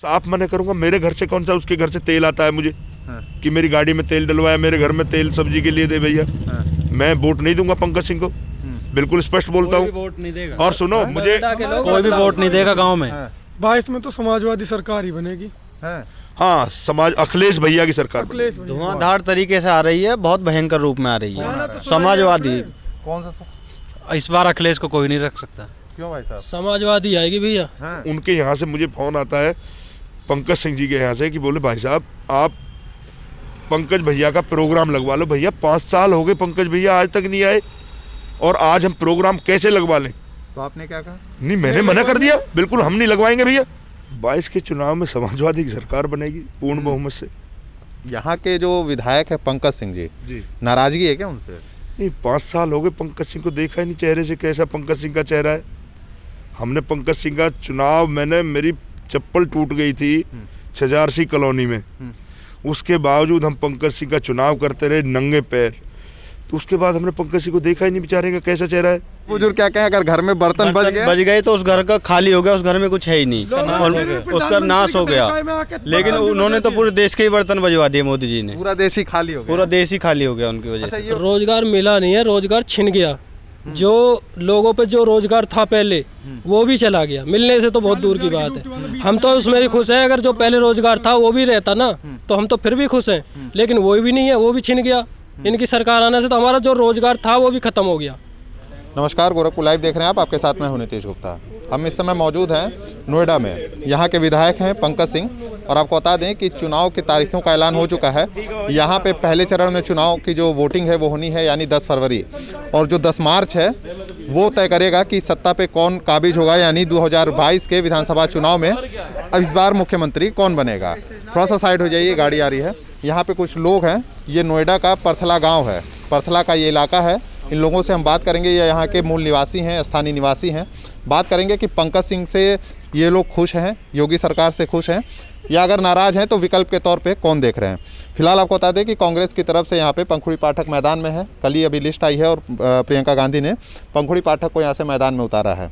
साफ मना करूंगा। मेरे घर से कौन सा उसके घर से तेल आता है मुझे कि मेरी गाड़ी में तेल डलवाया, मेरे घर में तेल सब्जी के लिए दे भैया। मैं वोट नहीं दूंगा पंकज सिंह को, बिल्कुल स्पष्ट बोलता हूँ। वोट नहीं देगा। और सुनो, मुझे कोई भी वोट नहीं देगा गांव में। 22 में तो समाजवादी सरकार ही बनेगी। हाँ, समाज अखिलेश भैया की सरकार धुआंधार तरीके से आ रही है, बहुत भयंकर रूप में आ रही है समाजवादी। कौन सा? इस बार अखिलेश को कोई नहीं रख सकता। क्यों भाई साहब? समाजवादी आएगी भैया। उनके यहाँ से मुझे फोन आता है पंकज सिंह जी के यहाँ से कि बोले भाई साहब आप पंकज भैया का प्रोग्राम लगवा लो। भैया 5 साल हो गए, पंकज भैया आज तक नहीं आए और आज हम प्रोग्राम कैसे लगवा लें? तो आपने क्या कहा? नहीं, मैंने मना कर दिया, बिल्कुल हम नहीं लगवाएंगे भैया। 22 के चुनाव में समाजवादी की सरकार बनेगी पूर्ण बहुमत से। यहाँ के जो विधायक है पंकज सिंह जी, नाराजगी है क्या उनसे? नहीं, 5 साल हो गए, पंकज सिंह को देखा ही नहीं चेहरे से, कैसा पंकज सिंह का चेहरा है। हमने पंकज सिंह का चुनाव, मेरी चप्पल टूट गई थी छजारसी कॉलोनी में, उसके बावजूद हम पंकज सिंह का चुनाव करते रहे नंगे पैर। तो उसके बाद हमने पंकज सिंह को देखा ही नहीं, बेचारे का कैसा चेहरा है। बुजुर्ग क्या कहें, अगर घर में बर्तन बच गए तो उस घर का खाली हो गया, उस घर में कुछ है ही नहीं और उसका नाश हो गया। लेकिन उन्होंने तो पूरे देश के ही बर्तन बजवा दिए मोदी जी ने। पूरा देश ही खाली हो गया। पूरा देश ही खाली हो गया उनकी वजह से। रोजगार मिला नहीं है, रोजगार छिन गया। जो लोगों पे जो रोजगार था पहले वो भी चला गया, मिलने से तो बहुत दूर की बात है। हम तो उसमें भी खुश हैं, अगर जो पहले रोजगार था वो भी रहता ना तो हम तो फिर भी खुश हैं, लेकिन वो भी नहीं है, वो भी छिन गया। इनकी सरकार आने से तो हमारा जो रोजगार था वो भी खत्म हो गया। नमस्कार, गोरखपुर लाइव देख रहे हैं आप। आपके साथ मैं हूं नीतीश गुप्ता। हम इस समय मौजूद हैं नोएडा में। यहाँ के विधायक हैं पंकज सिंह और आपको बता दें कि चुनाव की तारीखों का ऐलान हो चुका है। यहाँ पे पहले चरण में चुनाव की जो वोटिंग है वो होनी है, यानी 10 फरवरी, और जो 10 मार्च है वो तय करेगा कि सत्ता पे कौन काबिज होगा, यानी 2022 के विधानसभा चुनाव में अब इस बार मुख्यमंत्री कौन बनेगा। थोड़ा सा साइड हो जाइए, गाड़ी आ रही है। यहाँ पे कुछ लोग हैं, ये नोएडा का परथला गाँव है, परथला का ये इलाका है। इन लोगों से हम बात करेंगे, ये यहाँ के मूल निवासी हैं, स्थानीय निवासी हैं। बात करेंगे कि पंकज सिंह से ये लोग खुश हैं, योगी सरकार से खुश हैं, या अगर नाराज़ हैं तो विकल्प के तौर पे कौन देख रहे हैं। फिलहाल आपको बता दें कि कांग्रेस की तरफ से यहाँ पे पंखुड़ी पाठक मैदान में है। कल ही अभी लिस्ट आई है और प्रियंका गांधी ने पंखुड़ी पाठक को यहाँ से मैदान में उतारा है।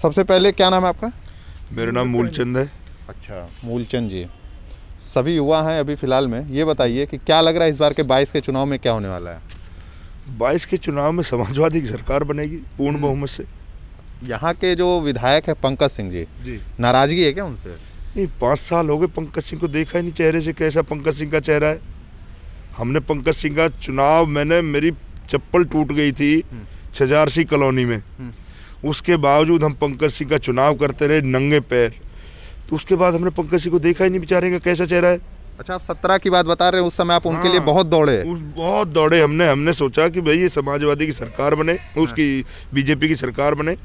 सबसे पहले क्या नाम है आपका? मेरा नाम मूलचंद है। अच्छा, मूलचंद जी। सभी युवा हैं अभी फ़िलहाल में। ये बताइए कि क्या लग रहा है इस बार के 22 के चुनाव में क्या होने वाला है? 22 के चुनाव में समाजवादी की सरकार बनेगी पूर्ण बहुमत से। यहाँ के जो विधायक है पंकज सिंह जी, नाराजगी है क्या उनसे? नहीं, 5 साल हो गए, पंकज सिंह को देखा ही नहीं चेहरे से, कैसा पंकज सिंह का चेहरा है। हमने पंकज सिंह का चुनाव, मेरी चप्पल टूट गई थी छजारसी कॉलोनी में, उसके बावजूद हम पंकज सिंह का चुनाव करते रहे नंगे पैर। तो उसके बाद हमने पंकज सिंह को देखा ही नहीं, बेचारे का कैसा चेहरा है। अच्छा, आप 17 की बात बता रहे हैं, उस समय आप उनके लिए बहुत दौड़े। हमने सोचा कि भाई ये समाजवादी की सरकार बने, उसकी बीजेपी की सरकार बने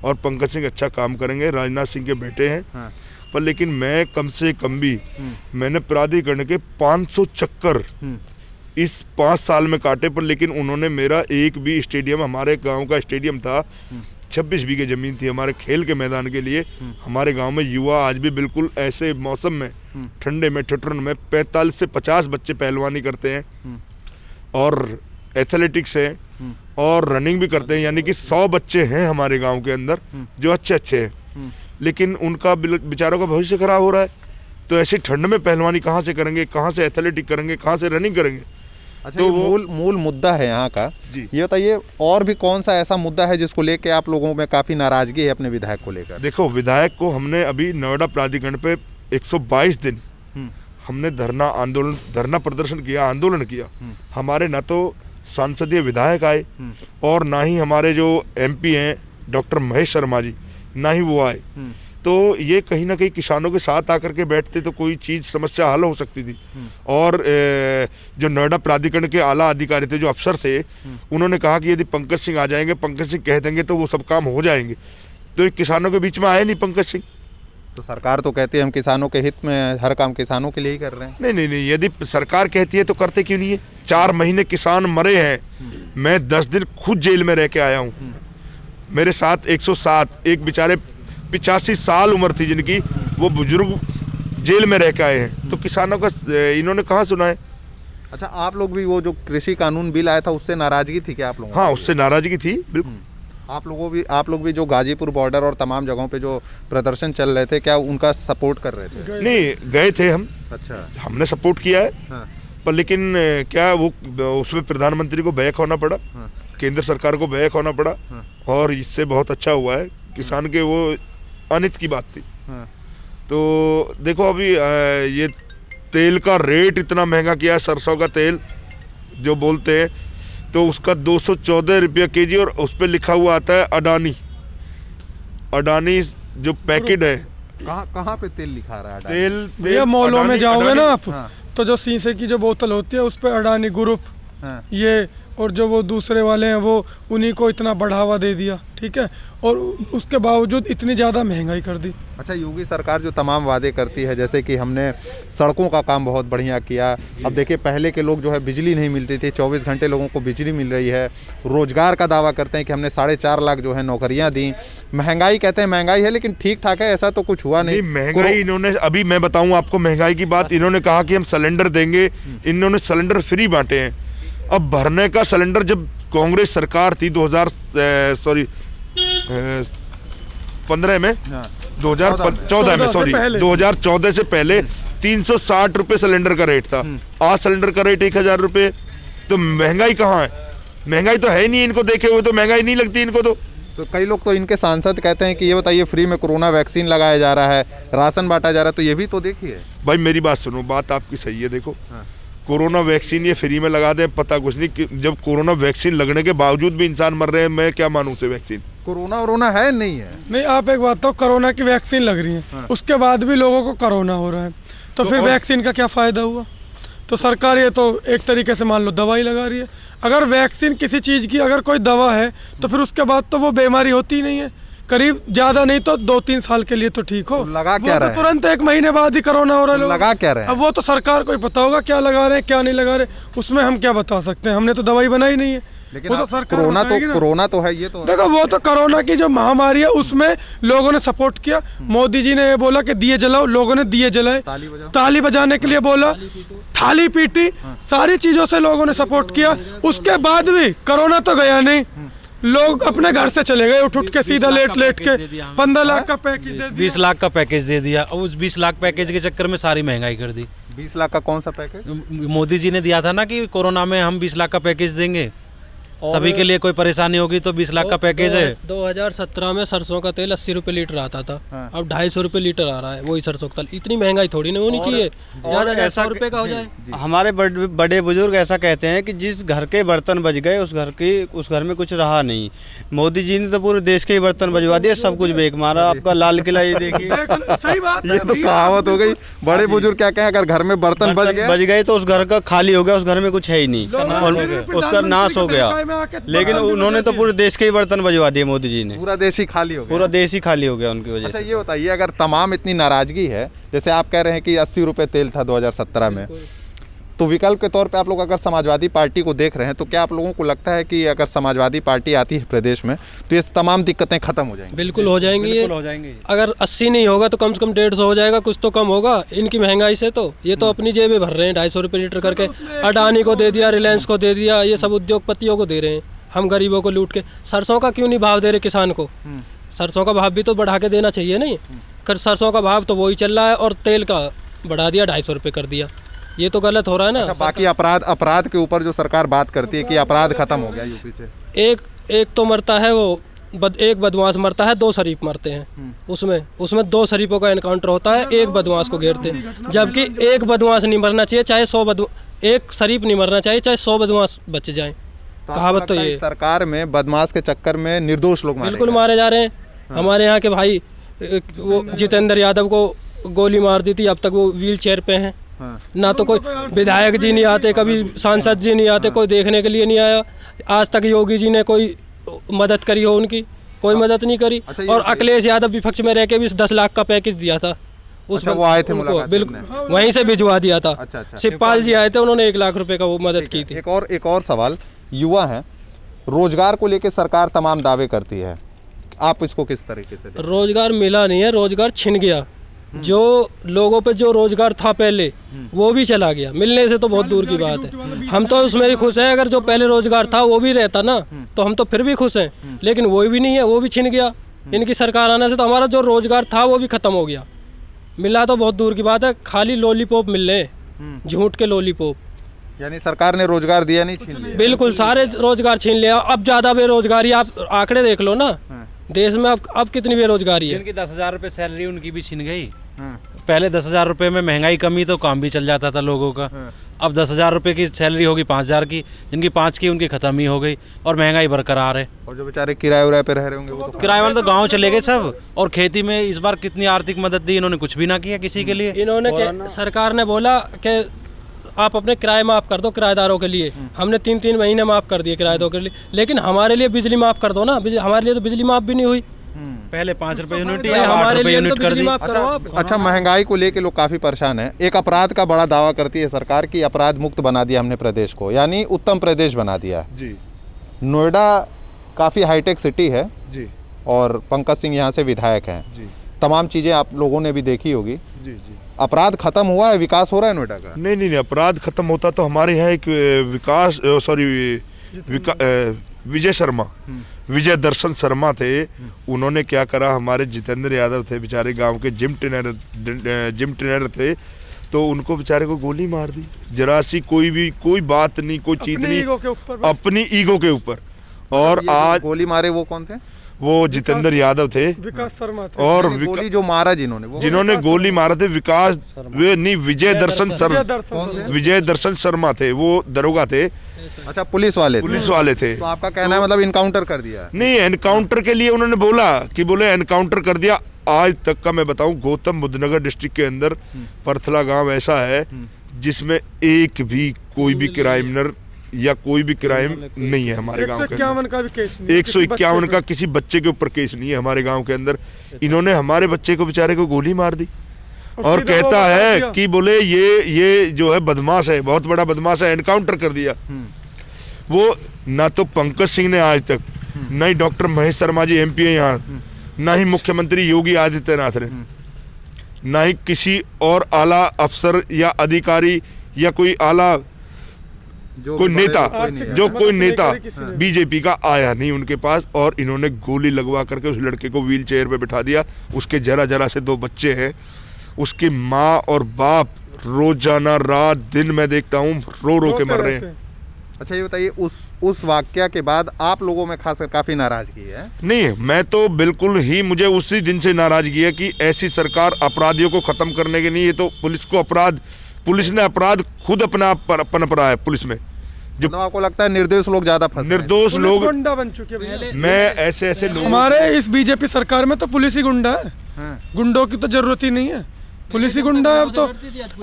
और पंकज सिंह अच्छा काम करेंगे, राजनाथ सिंह के बेटे हैं। पर लेकिन मैं कम से कम भी मैंने प्राधिकरण के 500 चक्कर इस 5 साल में काटे, पर लेकिन उन्होंने मेरा एक भी स्टेडियम, हमारे गाँव का स्टेडियम था, 26 बीघे ज़मीन थी हमारे खेल के मैदान के लिए। हमारे गांव में युवा आज भी बिल्कुल ऐसे मौसम में, ठंडे में, ठिठुरन में 45 से 50 बच्चे पहलवानी करते हैं और एथलेटिक्स है और रनिंग भी करते हैं, यानी कि 100 बच्चे हैं हमारे गांव के अंदर जो अच्छे हैं। लेकिन उनका बेचारों का भविष्य खराब हो रहा है। तो ऐसी ठंड में पहलवानी कहाँ से करेंगे, कहाँ से एथलेटिक करेंगे, कहाँ से रनिंग करेंगे? अच्छा, तो मूल मुद्दा है यहाँ का। ये बताइए, और भी कौन सा ऐसा मुद्दा है जिसको लेके आप लोगों में काफ़ी नाराजगी है अपने विधायक को लेकर? देखो, विधायक को हमने अभी नोएडा प्राधिकरण पे 122 दिन हमने धरना प्रदर्शन किया, आंदोलन किया। हमारे न तो सांसदीय विधायक आए और ना ही हमारे जो MP हैं डॉक्टर महेश शर्मा जी, ना ही वो आए। तो ये कहीं ना कहीं किसानों के साथ आकर के बैठते तो कोई चीज़, समस्या हल हो सकती थी। और जो नोएडा प्राधिकरण के आला अधिकारी थे, जो अफसर थे, उन्होंने कहा कि यदि पंकज सिंह आ जाएंगे, पंकज सिंह कह देंगे तो वो सब काम हो जाएंगे। तो ये किसानों के बीच में आए नहीं पंकज सिंह। तो सरकार तो कहती है हम किसानों के हित में हर काम किसानों के लिए ही कर रहे हैं। नहीं, यदि सरकार कहती है तो करते क्यों नहीं है? 4 महीने किसान मरे हैं, मैं 10 दिन खुद जेल में रह के आया हूँ। मेरे साथ 107 एक बेचारे 85 साल उम्र थी जिनकी, वो बुजुर्ग जेल में रह के आए हैं। तो किसानों का इन्होंने कहाँ सुना है? अच्छा, आप लोग भी वो जो कृषि कानून बिल आया था उससे नाराजगी थी क्या आप लोगों? हाँ, उससे नाराजगी थी, बिल्कुल। आप लोग भी जो गाजीपुर बॉर्डर और तमाम जगहों पे जो प्रदर्शन चल रहे थे, क्या उनका सपोर्ट कर रहे थे? नहीं, गए थे हम। अच्छा। हमने सपोर्ट किया है। हाँ। पर लेकिन क्या वो उसमें प्रधानमंत्री को बैक होना पड़ा, हाँ। केंद्र सरकार को बैक होना पड़ा। हाँ। और इससे बहुत अच्छा हुआ है, किसान के वो अनित की बात थी। हाँ। तो देखो अभी ये तेल का रेट इतना महंगा किया है, सरसों का तेल जो बोलते हैं, तो उसका 214 रुपये केजी, और उस पर लिखा हुआ आता है अडानी जो पैकेट है। कहाँ पे तेल लिखा रहा है? तेल ये मॉलों में जाओगे ना आप, हाँ। तो जो शीशे की जो बोतल होती है उस पर अडानी ग्रुप, हाँ। ये, और जो वो दूसरे वाले हैं वो उन्हीं को इतना बढ़ावा दे दिया, ठीक है, और उसके बावजूद इतनी ज़्यादा महंगाई कर दी। अच्छा, योगी सरकार जो तमाम वादे करती है, जैसे कि हमने सड़कों का काम बहुत बढ़िया किया। अब देखिए, पहले के लोग जो है बिजली नहीं मिलती थी, 24 घंटे लोगों को बिजली मिल रही है। रोजगार का दावा करते हैं कि हमने 4.5 लाख जो है नौकरियां दी। महंगाई कहते हैं महंगाई है, लेकिन ठीक ठाक है, ऐसा तो कुछ हुआ नहीं। महंगाई इन्होंने, अभी मैं बताऊं आपको महंगाई की बात, इन्होंने कहा कि हम सिलेंडर देंगे, इन्होंने सिलेंडर फ्री बांटे हैं। अब भरने का सिलेंडर, जब कांग्रेस सरकार थी 2015 में, 2014 में, सॉरी 2014 से पहले 360 रुपये सिलेंडर का रेट था। आज सिलेंडर का रेट 1000 रुपये। तो महंगाई कहाँ है? महंगाई तो है ही नहीं, इनको देखे हुए तो महंगाई नहीं लगती इनको। तो कई लोग तो इनके सांसद कहते हैं कि ये बताइए, फ्री में कोरोना वैक्सीन लगाया जा रहा है, राशन बांटा जा रहा है, तो ये भी तो देखिए। भाई मेरी बात सुनो, बात आपकी सही है। देखो, कोरोना वैक्सीन ये फ्री में लगा दे, पता कुछ नहीं कि जब कोरोना वैक्सीन लगने के बावजूद भी इंसान मर रहे हैं, मैं क्या मानूं से वैक्सीन? कोरोना है नहीं है? नहीं, आप एक बात तो, कोरोना की वैक्सीन लग रही है, हाँ। उसके बाद भी लोगों को कोरोना हो रहा है, तो फिर वैक्सीन का क्या फ़ायदा हुआ? तो सरकार ये तो एक तरीके से मान लो दवाई लगा रही है। अगर वैक्सीन किसी चीज़ की, अगर कोई दवा है, तो फिर उसके बाद तो वो बीमारी होती ही नहीं है, करीब ज़्यादा नहीं तो 2-3 साल के लिए तो ठीक हो। लगा क्या रहा है? तुरंत 1 महीने बाद ही कोरोना हो रहा है। लगा क्या रहे हैं? अब वो तो सरकार को ही पता होगा क्या लगा रहे हैं क्या नहीं लगा रहे, उसमें हम क्या बता सकते हैं? हमने तो दवाई बनाई नहीं है। लेकिन वो तो सरकार कोरोना तो है। ये तो देखो, वो तो कोरोना की जो महामारी है उसमें लोगों ने सपोर्ट किया। मोदी जी ने ये बोला कि दिए जलाओ, लोगों ने दिए जलाए, ताली बजाने के लिए बोला, थाली पीटी, सारी चीजों से लोगों ने सपोर्ट किया। उसके बाद भी कोरोना तो गया नहीं, लोग अपने घर से चले गए उठ के, सीधा लेट के 15 लाख का पैकेज दे दिया, 20 लाख का पैकेज दे दिया, और उस 20 लाख पैकेज के चक्कर में सारी महंगाई कर दी। 20 लाख का कौन सा पैकेज? मोदी जी ने दिया था ना कि कोरोना में हम 20 लाख का पैकेज देंगे, सभी के लिए कोई परेशानी होगी तो 20 लाख का पैकेज है। 2017 में सरसों का तेल 80 रुपये लीटर आता था, हाँ। अब 250 रुपये लीटर आ रहा है वही सरसों का तेल। इतनी महंगाई थोड़ी नहीं होनी चाहिए, ज़्यादा 100 रुपये का हो जाए। हमारे बड़े बुजुर्ग ऐसा कहते हैं कि जिस घर के बर्तन बज गए उस घर में कुछ रहा नहीं। मोदी जी ने तो पूरे देश के ही बर्तन बजवा दिए, सब कुछ बेक मारा। आपका लाल किला ये देखिए, सही बात ये तो कहावत हो गई। बड़े बुजुर्ग क्या कहें, अगर घर में बर्तन बज गए तो उस घर का खाली हो गया, उस घर में कुछ है ही नहीं, उसका नाश हो गया। लेकिन उन्होंने तो पूरे देश के ही बर्तन बजवा दिए मोदी जी ने, पूरा देश ही खाली हो गया। पूरा देश ही खाली हो गया उनकी वजह अच्छा, से। ये बताइए, अगर तमाम इतनी नाराजगी है, जैसे आप कह रहे हैं कि 80 रुपये तेल था 2017 में, तो विकल्प के तौर पे आप लोग अगर समाजवादी पार्टी को देख रहे हैं, तो क्या आप लोगों को लगता है कि अगर समाजवादी पार्टी आती है प्रदेश में तो ये तमाम दिक्कतें खत्म हो जाएंगी? बिल्कुल हो जाएंगी, बिल्कुल हो जाएंगे। अगर 80 नहीं होगा तो कम से कम 150 हो जाएगा, कुछ तो कम होगा इनकी महंगाई से। तो ये तो अपनी जेबें भर रहे हैं, 250 रुपये लीटर करके अडानी को दे दिया, रिलायंस को दे दिया, ये सब उद्योगपतियों को दे रहे हैं। हम गरीबों को लूट के सरसों का क्यों नहीं भाव दे रहे किसान को? सरसों का भाव भी तो बढ़ा के देना चाहिए नहीं। कर सरसों का भाव तो वही चल रहा है, और तेल का बढ़ा दिया, 250 रुपये कर दिया। ये तो गलत हो रहा है ना। अच्छा, बाकी अपराध के ऊपर जो सरकार बात करती है कि अपराध खत्म हो गया यूपी से, एक तो मरता है वो एक बदमाश मरता है, 2 शरीफ मरते हैं। उसमें 2 शरीफों का एनकाउंटर होता है, एक बदमाश को घेरते हैं। जबकि एक बदमाश नहीं मरना चाहिए, चाहे 100 एक शरीफ नहीं मरना चाहिए, चाहे 100 बदमाश बच जाए। कहावत तो ये सरकार में बदमाश के चक्कर में निर्दोष लोग बिल्कुल मारे जा रहे हैं। हमारे यहाँ के भाई, वो जितेंद्र यादव को गोली मार दी थी, अब तक वो व्हील चेयर पे हैं। ना तो कोई विधायक जी नहीं आते, कभी सांसद जी नहीं आते, कोई देखने के लिए नहीं आया। आज तक योगी जी ने कोई मदद करी हो उनकी? कोई मदद नहीं करी। और अखिलेश यादव विपक्ष में रह के भी 10 लाख का पैकेज दिया था, उसमें वो आए थे मुलाकात, बिल्कुल वहीं से भिजवा दिया था। शिवपाल जी आए थे, उन्होंने 1 लाख रुपए का वो मदद की थी। एक और सवाल, युवा हैं, रोजगार को लेकर सरकार तमाम दावे करती है, आप इसको किस तरीके से? रोजगार मिला नहीं है, रोजगार छिन गया। जो लोगों पे जो रोजगार था पहले वो भी चला गया, मिलने से तो बहुत दूर की बात है। हम तो उसमें भी खुश हैं, अगर जो पहले रोजगार था वो भी रहता ना तो हम तो फिर भी खुश हैं, लेकिन वो भी नहीं है, वो भी छिन गया। इनकी सरकार आने से तो हमारा जो रोजगार था वो भी खत्म हो गया। मिला तो बहुत दूर की बात है, खाली लॉलीपॉप मिल रहे हैं, झूठ के लॉलीपॉप। यानी सरकार ने रोजगार दिया नहीं, छीन लिया। बिल्कुल सारे रोजगार छीन लिया। अब ज्यादा बेरोजगारी, आप आंकड़े देख लो ना देश में अब कितनी बेरोजगारी है। जिनकी 10,000 रुपये सैलरी उनकी भी छिन गई। पहले 10,000 रुपये में महंगाई कमी तो काम भी चल जाता था लोगों का। अब 10,000 रुपये की सैलरी होगी 5,000 की, जिनकी 5 की उनकी खत्म ही हो गई और महंगाई बरकरार है। और जो बेचारे किराए उराए पे रह रहे होंगे वो तो किराए वाले तो गांव चले गए सब। और खेती में इस बार कितनी आर्थिक मदद दी, इन्होंने कुछ भी ना किया किसी के लिए। इन्होंने सरकार ने बोला कि आप अपने किराए माफ़ कर दो किराएदारों के लिए। हमने 3-3 महीने माफ़ कर दिए किराएदारों के लिए, लेकिन हमारे लिए बिजली माफ़ कर दो ना। हमारे लिए तो बिजली माफ़ भी नहीं हुई। पहले 5 रुपये यूनिट भाई, हमारे लिए तो यूनिट कर बिजली दी। माफ़ करो आप। अच्छा, महंगाई को लेके लोग काफी परेशान हैं। एक अपराध का बड़ा दावा करती है सरकार की अपराध मुक्त बना दिया हमने प्रदेश को, यानी उत्तम प्रदेश बना दिया। जी नोएडा काफी हाईटेक सिटी है जी और पंकज सिंह यहाँ से विधायक हैं। जी तमाम चीजें आप लोगों ने भी देखी होगी। जी जी। अपराध खत्म हुआ है, विकास हो रहा है नोएडा का? नहीं नहीं नहीं, अपराध खत्म होता तो हमारे यहाँ एक विजय शर्मा, विजय दर्शन शर्मा थे। उन्होंने क्या करा, हमारे जितेंद्र यादव थे बेचारे, गांव के जिम ट्रेनर थे, तो उनको बेचारे को गोली मार दी। जरा सी कोई बात नहीं, कोई चीज नहीं, अपनी ईगो के ऊपर। और आज गोली मारे वो कौन थे? वो जितेंद्र यादव थे विकास शर्मा थे। और गोली जो मारा जिन्होंने गोली मारा थे विकास वे नहीं विजय दर्शन विजय दर्शन शर्मा थे, वो दरोगा थे। अच्छा, पुलिस वाले थे। तो आपका कहना है मतलब इनकाउंटर कर दिया? नहीं, एनकाउंटर के लिए उन्होंने बोला एनकाउंटर कर दिया। आज तक का मैं बताऊं, गौतम बुद्ध नगर डिस्ट्रिक्ट के अंदर परथला गांव ऐसा है जिसमें एक भी कोई भी क्राइमिनल या कोई भी क्राइम नहीं है हमारे गांव के 151 का भी केस नहीं, 151 का किसी बच्चे के ऊपर केस नहीं है हमारे गांव के अंदर। इन्होंने हमारे बच्चे को बेचारे को गोली मार दी और कहता है कि बोले ये जो है बदमाश है, बहुत बड़ा बदमाश है, एनकाउंटर कर दिया। वो ना तो पंकज सिंह ने आज तक, ना ही डॉक्टर महेश शर्मा जी MP है यहाँ, ना ही मुख्यमंत्री योगी आदित्यनाथ ने, ना ही किसी और आला अफसर या अधिकारी या कोई आला कोई नेता बीजेपी का आया नहीं उनके पास। और इन्होंने गोली लगवा करके उस लड़के को व्हील चेयर पे बिठा दिया। उसके जरा से 2 बच्चे हैं, उसकी माँ और बाप रोजाना रात दिन मैं देखता हूँ रो के मर रहे हैं। अच्छा, ये बताइए उस वाकया के बाद आप लोगों में खासकर काफी नाराजगी है? नहीं, मैं तो बिल्कुल ही, मुझे उसी दिन से नाराजगी है कि ऐसी सरकार अपराधियों को खत्म करने के लिए, ये तो पुलिस ने अपराध खुद अपना पनप रहा है पुलिस में। जब आपको लगता है निर्दोष लोग ज्यादा फंस रहे हैं? निर्दोष लोग गुंडा बन चुके हैं। मैं ऐसे लोग, हमारे इस बीजेपी सरकार में तो पुलिस ही गुंडा है। गुंडों की तो जरूरत ही नहीं है, पुलिस ही गुंडा है।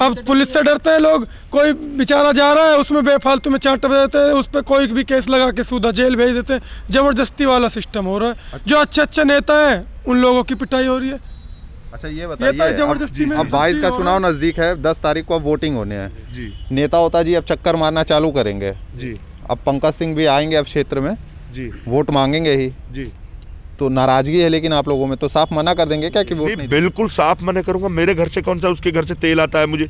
अब पुलिस से डरते हैं लोग। कोई बेचारा जा रहा है, उसमें बेफालतू में चांटा बजाते हैं, उस पर कोई भी केस लगा के सीधा जेल भेज देते हैं। जबरदस्ती वाला सिस्टम हो रहा है। जो अच्छे नेता हैं उन लोगों की पिटाई हो रही है। अच्छा, ये बताइए, अब 22 का चुनाव नजदीक है, 10 तारीख को अब वोटिंग होने हैं जी। नेता होता जी अब चक्कर मारना चालू करेंगे जी। अब पंकज सिंह भी आएंगे अब क्षेत्र में जी, वोट मांगेंगे ही जी। तो नाराजगी है लेकिन आप लोगों में, तो साफ मना कर देंगे क्या कि वोट नहीं? बिल्कुल साफ मना करूंगा। मेरे घर से कौन सा उसके घर से तेल आता है मुझे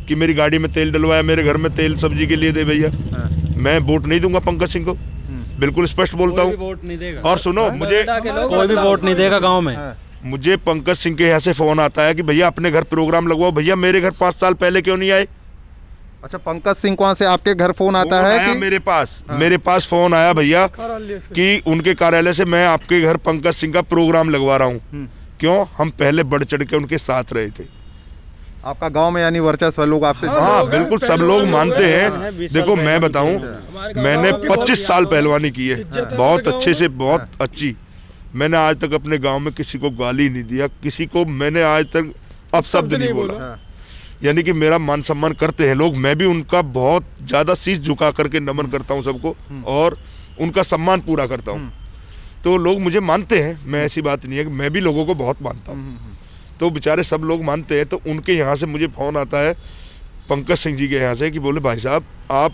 कि मेरी गाड़ी में तेल डलवाया, मेरे घर में तेल सब्जी के लिए दे भैया। मैं वोट नहीं दूंगा पंकज सिंह को, बिल्कुल स्पष्ट बोलता हूँ। वोट नहीं देगा। और सुनो, मुझे कोई भी वोट नहीं देगा गाँव में। मुझे पंकज सिंह के यहाँ से फोन आता है कि भैया अपने घर प्रोग्राम लगवाओ। भैया मेरे घर 5 साल पहले क्यों नहीं आए? अच्छा, पंकज सिंह कौन से आपके घर फोन आता है कि? मेरे पास फोन आया भैया कि उनके कार्यालय से मैं आपके घर पंकज सिंह का प्रोग्राम लगवा रहा हूँ। क्यों? हम पहले बढ़ चढ़ के उनके साथ रहे थे। आपका गांव में यानी वर्चस्व लोग आपसे? हाँ बिल्कुल, सब लोग मानते हैं। देखो मैं बताऊं, मैंने 25 साल पहलवानी की है, बहुत अच्छे से, बहुत अच्छी। मैंने आज तक अपने गांव में किसी को गाली नहीं दिया, किसी को मैंने आज तक अपशब्द नहीं बोला। यानी कि मेरा मान सम्मान करते हैं लोग। मैं भी उनका बहुत ज़्यादा शीश झुका करके नमन करता हूं सबको और उनका सम्मान पूरा करता हूं। तो लोग मुझे मानते हैं, मैं ऐसी बात नहीं है कि मैं भी लोगों को बहुत मानता हूँ। तो बेचारे सब लोग मानते हैं। तो उनके यहाँ से मुझे फ़ोन आता है पंकज सिंह जी के यहाँ से कि बोले भाई साहब आप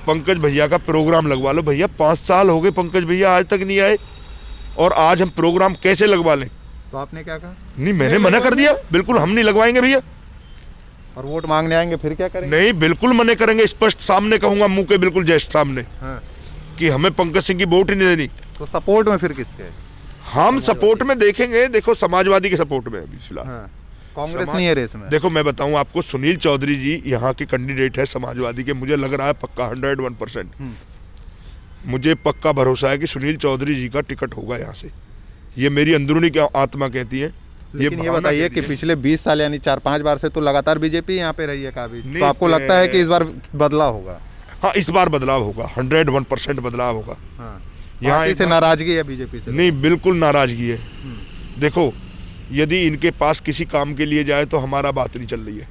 पंकज भैया का प्रोग्राम लगवा लो। भैया 5 साल हो गए पंकज भैया आज तक नहीं आए और आज हम प्रोग्राम कैसे लगवा लें? तो आपने क्या कहा? नहीं, मैंने मना कर दिया, बिल्कुल हम नहीं लगवाएंगे भैया। और वोट मांगने आएंगे फिर क्या करेंगे? नहीं, बिल्कुल मना करेंगे, स्पष्ट सामने कहूंगा, मुंह के बिल्कुल जस्ट सामने, हाँ। कि हमें पंकज सिंह की वोट ही नहीं देनी। तो सपोर्ट में फिर किसके? हम सपोर्ट में देखेंगे, देखो समाजवादी के सपोर्ट में अभी फिलहाल। हाँ। कांग्रेस नहीं है रेस में? देखो मैं बताऊं आपको, सुनील चौधरी जी यहाँ के कैंडिडेट है समाजवादी के, मुझे लग रहा है पक्का 101%। मुझे पक्का भरोसा है कि सुनील चौधरी जी का टिकट होगा यहाँ से, ये मेरी अंदरूनी क्या आत्मा कहती है। लेकिन ये बताइए कि पिछले 20 साल यानी 4-5 बार से तो लगातार बीजेपी यहाँ पे रही है काफी, नहीं, तो आपको लगता है कि इस बार बदलाव होगा? हाँ, इस बार बदलाव होगा, 101% बदलाव होगा। हाँ। यहाँ पार्टी एक से बार- नाराजगी है बीजेपी से? नहीं, बिल्कुल नाराजगी है। देखो, यदि इनके पास किसी काम के लिए जाए तो हमारा बात नहीं चल रही है,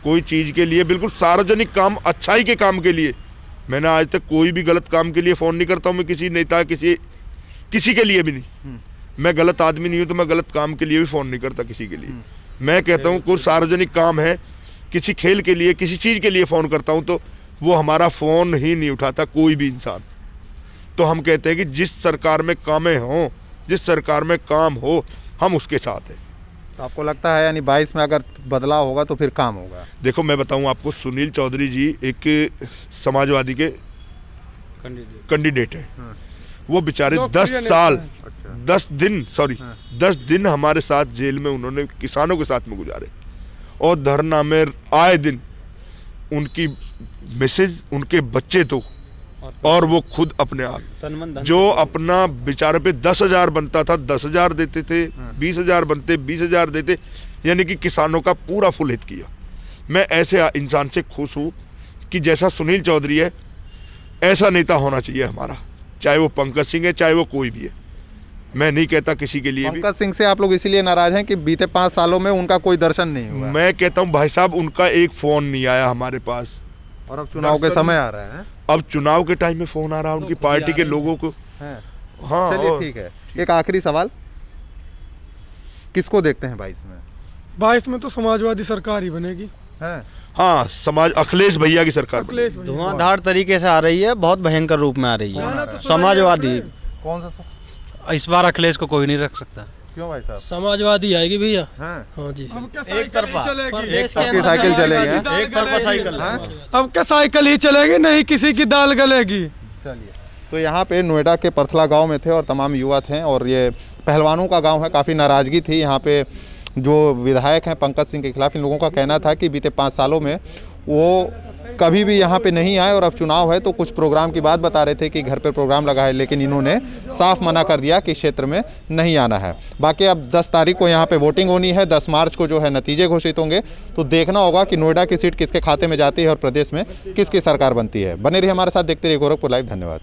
कोई चीज़ के लिए, बिल्कुल सार्वजनिक काम, अच्छाई के काम के लिए। मैंने आज तक कोई भी गलत काम के लिए फ़ोन नहीं करता हूँ मैं, किसी नेता, किसी के लिए भी नहीं। मैं गलत आदमी नहीं हूँ, तो मैं गलत काम के लिए भी फ़ोन नहीं करता किसी के लिए। मैं कहता हूँ कोई सार्वजनिक काम है, किसी खेल के लिए, किसी चीज़ के लिए फ़ोन करता हूँ, तो वो हमारा फ़ोन ही नहीं उठाता कोई भी इंसान। तो हम कहते हैं कि जिस सरकार में कामें हों, जिस सरकार में काम हो, हम उसके साथ हैं। तो आपको लगता है यानी 22 में अगर बदलाव होगा तो फिर काम होगा? देखो मैं बताऊं आपको, सुनील चौधरी जी एक समाजवादी के कैंडिडेट है। वो बेचारे 10 साल, 10 दिन हमारे साथ जेल में उन्होंने किसानों के साथ में गुजारे, और धरना में आए दिन उनकी मिसेज, उनके बच्चे तो, और वो खुद अपने आप, जो अपना बेचारे पे 10,000 बनता था 10,000 देते थे, 20,000 बनते 20,000 देते, यानी कि किसानों का पूरा फुल हित किया। मैं ऐसे इंसान से खुश हूँ कि जैसा सुनील चौधरी है, ऐसा नेता होना चाहिए हमारा, चाहे वो पंकज सिंह है, चाहे वो कोई भी है। मैं नहीं कहता किसी के लिए भी। पंकज सिंह से आप लोग इसीलिए नाराज हैं कि बीते 5 सालों में उनका कोई दर्शन नहीं हुआ? मैं कहता हूँ भाई साहब, उनका एक फ़ोन नहीं आया हमारे पास, और अब चुनाव के समय आ रहा है। अब चुनाव के टाइम में फ़ोन आ रहा है उनकी पार्टी के लोगों को। हैं। हाँ, चलिए ठीक है, एक आखिरी सवाल, किसको देखते हैं 22 में? 22 में तो समाजवादी सरकार ही बनेगी। हैं? हाँ, समाज अखिलेश भैया की सरकार अखिलेश बनेगी। भैया। धुआंधार तरीके से आ रही है, बहुत भयंकर रूप में आ रही है समाजवादी। कौन सा? इस बार अखिलेश को कोई नहीं रख सकता। क्यों भाई साहब? समाजवादी आएगी भैया। हैं? हाँ जी। अब क्या एक तरफा। चलेगी? एक सबकी साइकिल चलेगी, हैं? एक तरफा साइकिल। अब क्या साइकिल ही चलेगी, नहीं किसी की दाल गलेगी। चलिए, तो यहाँ पे नोएडा के परथला गांव में थे और तमाम युवा थे, और ये पहलवानों का गांव है, काफ़ी नाराज़गी थी यहाँ पे। जो विधायक हैं पंकज सिंह के खिलाफ, इन लोगों का कहना था कि बीते 5 सालों में वो कभी भी यहाँ पे नहीं आए, और अब चुनाव है तो कुछ प्रोग्राम की बात बता रहे थे कि घर पे प्रोग्राम लगा है, लेकिन इन्होंने साफ मना कर दिया कि क्षेत्र में नहीं आना है। बाकी अब 10 तारीख को यहाँ पे वोटिंग होनी है, 10 मार्च को जो है नतीजे घोषित होंगे, तो देखना होगा कि नोएडा की सीट किसके खाते में जाती है और प्रदेश में किसकी सरकार बनती है। बने रहिए हमारे साथ, देखते रहिए गोरखपुर लाइव। धन्यवाद।